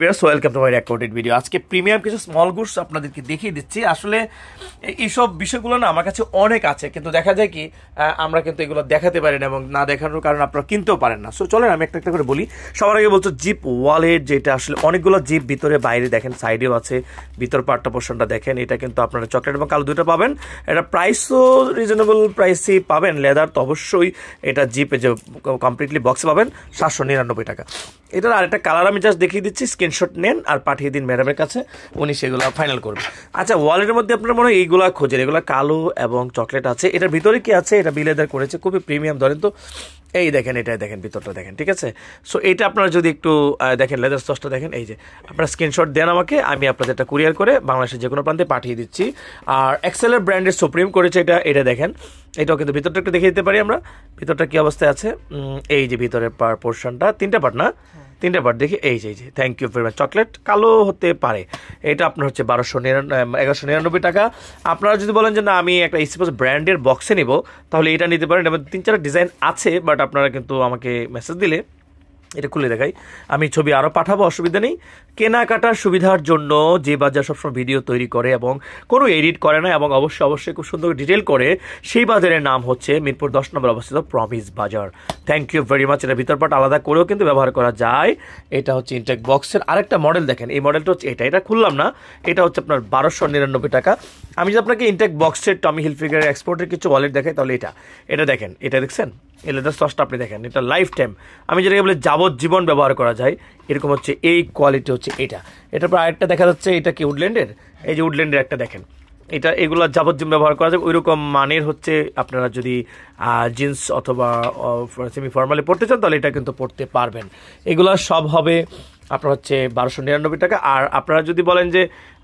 Welcome to my recorded video. আজকে premium কিছু small goods আপনাদেরকে দেখিয়ে দিচ্ছি। আসলে এইসব বিষয়গুলো না আমার কাছে অনেক আছে, কিন্তু দেখা যায় কি আমরা কিন্তু এগুলো দেখাতে পারি না, এবং না দেখানোর কারণে আপনারা কিনতেও পারেন না। সো চলেন আমি একটা একটা করে বলি। সবার আগে বলছো জিপ ওয়ালেট, যেটা আসলে অনেকগুলো জিপ ভিতরে বাইরে দেখেন, সাইডেও আছে, ভিতর পার্টটা পোর্শনটা দেখেন। এটা কিন্তু আপনারা চকলেট এবং কালো দুটো পাবেন। এটা প্রাইসও রিজনেবল প্রাইসেই পাবেন। লেদার তো অবশ্যই, এটা জিপে যে কমপ্লিটলি বক্সে পাবেন 799 টাকা। এটার আরেকটা কালার আমি জাস্ট দেখিয়ে দিচ্ছি, স্ক্রিনশট নেন আর পাঠিয়ে দিন ম্যাডামের কাছে, উনি সেগুলো ফাইনাল করবেন। আচ্ছা, ওয়ালেটের মধ্যে আপনার মনে হয় এইগুলো খোঁজেন, এগুলো কালো এবং চকলেট আছে। এটার ভিতরে কি আছে, এটা বিলেদার করেছে, খুবই প্রিমিয়াম। ধরেন তো এই দেখেন, এটা দেখেন, ভিতরটা দেখেন, ঠিক আছে। সো এটা আপনারা যদি একটু দেখেন, লেদার সসটা দেখেন, এই যে আপনারা স্ক্রিনশট দেন আমাকে, আমি আপনাদের এটা কুরিয়ার করে বাংলাদেশের যে কোনো প্রান্তে পাঠিয়ে দিচ্ছি। আর এক্সেলের ব্র্যান্ডের সুপ্রিম করেছে এটা দেখেন। এটাও কিন্তু ভিতরটা একটু দেখিয়ে দিতে পারি আমরা, ভিতরটা কি অবস্থায় আছে। এই যে ভিতরের পোর্শনটা তিনটা পার্ট না, তিনটা পার্ট দেখি, এই যে thank you very much. Chocolate কালো হতে পারে, এটা আপনার হচ্ছে 1199 টাকা। আপনারা যদি বলেন যে না আমি একটা এসিপোস ব্র্যান্ডের বক্সে নিব, তাহলে এটা নিতে পারেন। এবার 3-4 ডিজাইন আছে, বাট আপনারা কিন্তু আমাকে মেসেজ দিলে এটা খুলে দেখাই, আমি ছবি আরও পাঠাবো, অসুবিধা নেই। কেনাকাটার সুবিধার জন্য যে বাজার সবসময় ভিডিও তৈরি করে এবং কোনো এডিট করে না, এবং অবশ্যই খুব সুন্দর ডিটেল করে, সেই বাজারের নাম হচ্ছে মিরপুর 10 নম্বর অবস্থিত প্রমিস বাজার। Thank you very much. এটা ভিতর পাট আলাদা করেও কিন্তু ব্যবহার করা যায়। এটা হচ্ছে ইনটেক বক্সের আরেকটা মডেল দেখেন, এই মডেলটা হচ্ছে এটা খুললাম না, এটা হচ্ছে আপনার 1299 টাকা। আমি যদি আপনাকে ইনটেক বক্সের টমি হিলফিগারের এক্সপোর্টের কিছু ওয়ালেট দেখাই, তাহলে এটা দেখেন, এটা দেখছেন, এই লেদার সসটা আপনি দেখেন, এটা লাইফ টাইম, আমি যেটাকে বলে যাবজ্জীবন ব্যবহার করা যায়, এরকম হচ্ছে এই কোয়ালিটি হচ্ছে এটার পর আরেকটা দেখা যাচ্ছে, এটা কি উডল্যান্ডের, এই যে উডল্যান্ডের একটা দেখেন, এগুলো যাবজ্জীবন ব্যবহার করা যায়। ওইরকম মানের হচ্ছে, আপনারা যদি জিন্স অথবা সেমি ফর্মালি পড়তে চান, তাহলে এটা কিন্তু পড়তে পারবেন। এগুলো সব হবে আপনার হচ্ছে 1299 টাকা। আর আপনারা যদি বলেন যে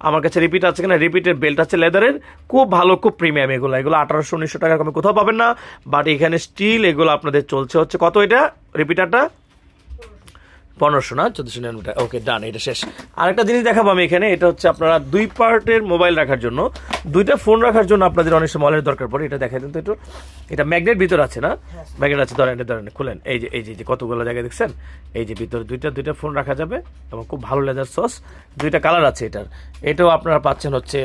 আমার কাছে রিপিট আছে কিনা, রিপিটের বেল্ট আছে লেদারের, খুব ভালো, খুব প্রিমিয়াম। এগুলো 1800-1900 টাকার কমে কোথাও পাবেন না, বাট এখানে স্টিল এগুলো আপনাদের চলছে হচ্ছে কত, এটা রিপিটারটা 1500 না 1499 টাকা। ওকে, ডান, এটা শেষ। আরেকটা জিনিস দেখাবো আমি এখানে, এটা হচ্ছে আপনারা 2 পার্টের মোবাইল রাখার জন্য, 2টা ফোন রাখার জন্য আপনাদের অনেক সময় মোবাইলের দরকার পড়ে। এটা দেখাই দিন তো একটু, এটা ম্যাগনেট ভিতর আছে না, ম্যাগনেট আছে, ধরেন খুলেন, এই যে কতগুলো জায়গায় দেখছেন, এই যে ভিতরে দুইটা ফোন রাখা যাবে, এবং খুব ভালো লেদার সস, 2টা কালার আছে এটাও আপনারা পাচ্ছেন হচ্ছে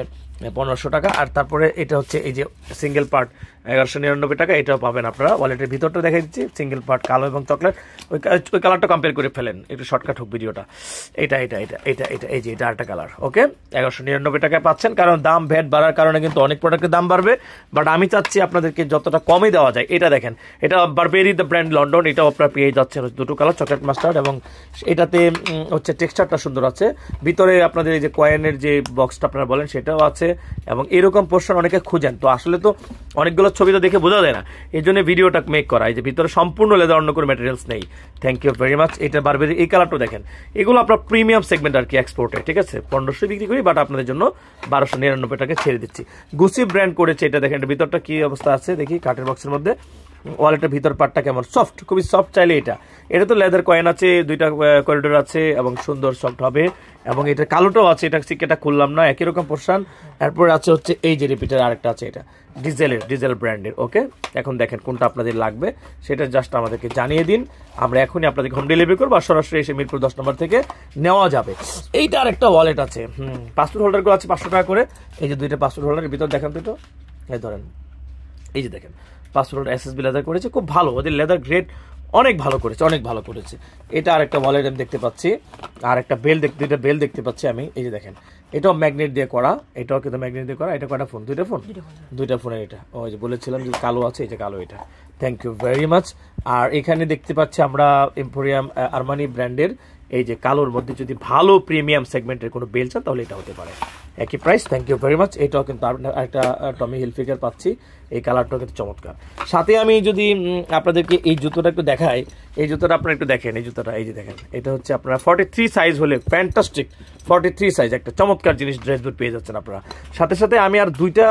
1500 টাকা। আর তারপরে এটা হচ্ছে এই যে সিঙ্গেল পার্ট 1199 টাকা, এটাও পাবেন আপনারা। ওয়ালেটের ভিতরটা দেখাই দিচ্ছি, সিঙ্গেল পার্ট কালো এবং চকলেট, ওই কালারটা কম্পেয়ার করে ফেলেন, একটু শর্টকাট হোক ভিডিওটা। এটা এই যে এটা আরেকটা কালার। ওকে, 1199 টাকায় পাচ্ছেন, কারণ দাম ভ্যাট বাড়ার কারণে কিন্তু অনেক প্রোডাক্টের দাম বাড়বে, বাট আমি চাচ্ছি আপনাদেরকে যতটা কমে দেওয়া যায়। এটা দেখেন, এটা বারবেরি দ্য ব্র্যান্ড লন্ডন, এটাও আপনারা পেয়ে যাচ্ছেন 2টো কালার, চকলেট মাস্টার্ড, এবং এটাতে হচ্ছে টেক্সচারটা সুন্দর আছে। ভিতরে আপনাদের এই যে কয়েনের যে বক্সটা আপনারা বলেন, সেটাও আছে, এবং এরকম পোর্শন অনেকে খুঁজেন। তো আসলে তো অনেকগুলো ছবি তো দেখে বোঝা যায় না, এই জন্য ভিডিওটা মেক করা। এই যে ভিতরে সম্পূর্ণ লেদার, অন্য কোনো ম্যাটেরিয়ালস নেই। Thank you very much. এটা বারবেরি, এই কালারটা দেখেন, এগুলো আপনার প্রিমিয়াম সেগমেন্ট আর কি, এক্সপোর্টে, ঠিক আছে। 1500 বিক্রি করি, বাট আপনাদের জন্য 1299 টাকা ছেড়ে দিচ্ছি। গুচি ব্র্যান্ড করেছে এটা, দেখেন এটা ভিতরটা কি অবস্থা আছে দেখি, কাঠের বক্সের মধ্যে। ওয়ালেটের ভিতর পার্টটা কেমন সফট, খুবই সফট। চাইলে এটা তো লেদার কয়েন আছে, 2টা করিডোর আছে, এবং সুন্দর সফট হবে, এবং এটা কালোটাও আছে, এটা সিকেটা খুললাম না, একই রকম পোর্শন। এরপরে আছে হচ্ছে এই যে রিপিটার আরেকটা আছে, এটা ডিজেল ব্র্যান্ডের। ওকে, এখন দেখেন কোনটা আপনাদের লাগবে, সেটা জাস্ট আমাদেরকে জানিয়ে দিন, আমরা এখনই আপনাদেরকে হোম ডেলিভারি করবো, আর সরাসরি এসে মিরপুর 10 নম্বর থেকে নেওয়া যাবে। এইটা আরেকটা ওয়ালেট আছে, পাসপোর্ট হোল্ডারগুলো আছে 500 টাকা করে। এই যে 2টা পাসপোর্ট হোল্ডারের ভিতর দেখেন তো, এই ধরেন, এই যে দেখেন পাসপোর্ট এসএসবি লেদার করেছে, খুব ভালো, ওদের লেদার গ্রেড অনেক ভালো করেছে। এটা আরেকটা ওয়ালেট আমি দেখতে পাচ্ছি, আর একটা বেল 2টা বেল দেখতে পাচ্ছি আমি, এই যে দেখেন, এটাও ম্যাগনেট দিয়ে করা, এটাও কিন্তু ম্যাগনেট দিয়ে করা। এটা কয়টা ফোন, 2টা ফোনের, এটা ওই যে বলেছিলাম যে কালো আছে, এই যে কালো, এটা থ্যাংক ইউ ভেরি মাচ। আর এখানে দেখতে পাচ্ছি আমরা এম্পোরিয়াম আরমানি ব্র্যান্ডের, এই যে কালোর মধ্যে যদি ভালো প্রিমিয়াম সেগমেন্টের কোনো বেল চান, তাহলে এটা হতে পারে, একই price. Thank you very much. এটাও কিন্তু একটা টমি হিলফিগার পাচ্ছি, এই কালারটাও কিন্তু চমৎকার। সাথে আমি যদি আপনাদেরকে এই জুতোটা একটু দেখাই, এই জুতোটা আপনারা একটু দেখেন, এই জুতোটা এই যে দেখেন, এটা হচ্ছে আপনারা 43 সাইজ হলে ফ্যান্টাস্টিক, 43 সাইজ একটা চমৎকার জিনিস, ড্রেস বুট পেয়ে যাচ্ছেন আপনারা। সাথে আমি আর 2টা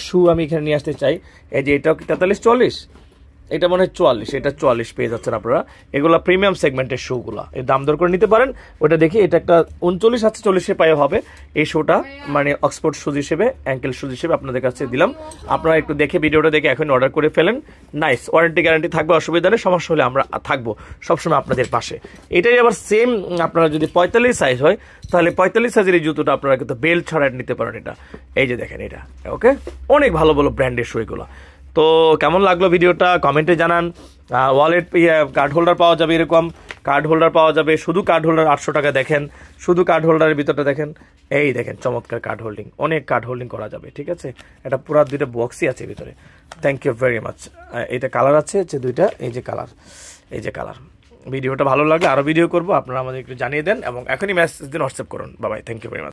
শু আমি এখানে নিয়ে আসতে চাই, এই যে এটাও 43-40, এটা মনে হয় 44, এটা 44 পেয়ে যাচ্ছেন আপনারা। এগুলা প্রিমিয়াম সেগমেন্টের শুগুলা, এই দাম দর করে নিতে পারেন। ওটা দেখি এটা একটা 39 আছে, 40 পায়ে হবে এই শুটা, মানে অক্সফোর্ড শুজ হিসেবে, অ্যাঙ্কেল শুজ হিসেবে আপনাদের কাছে দিলাম। আপনারা একটু দেখে ভিডিওটা দেখে এখন অর্ডার করে ফেলেন। নাইস, ওয়ারেন্টি গ্যারান্টি থাকবে, অসুবিধা নেই, সমস্যা হলে আমরা থাকবো সবসময় আপনাদের পাশে। এটাই আবার সেম আপনারা যদি 45 সাইজ হয় তাহলে 45 সাইজের এই জুতোটা আপনারা কিন্তু বেল্ট ছাড়া নিতে পারেন। এটা এই যে দেখেন, এটা ওকে, অনেক ভালো ভালো ব্র্যান্ডের শু এগুলো। তো কেমন লাগলো ভিডিওটা কমেন্টে জানান। ওয়ালেট কার্ড হোল্ডার পাওয়া যাবে, এরকম কার্ড হোল্ডার পাওয়া যাবে, শুধু কার্ড হোল্ডার 800 টাকা। দেখেন শুধু কার্ড হোল্ডারের ভিতরটা দেখেন, এই দেখেন চমৎকার কার্ড হোল্ডিং, অনেক কার্ড হোল্ডিং করা যাবে, ঠিক আছে। এটা পুরো দুইটা বক্সই আছে ভিতরে। Thank you very much. এটা কালার আছে যে দুইটা, এই যে কালার, এই যে কালার। ভিডিওটা ভালো লাগলে আরও ভিডিও করবো, আপনারা আমাদের একটু জানিয়ে দেন এবং এখনই মেসেজ দিন, হোয়াটসঅ্যাপ করুন। বাবাই, থ্যাংক ইউ ভেরি মাচ।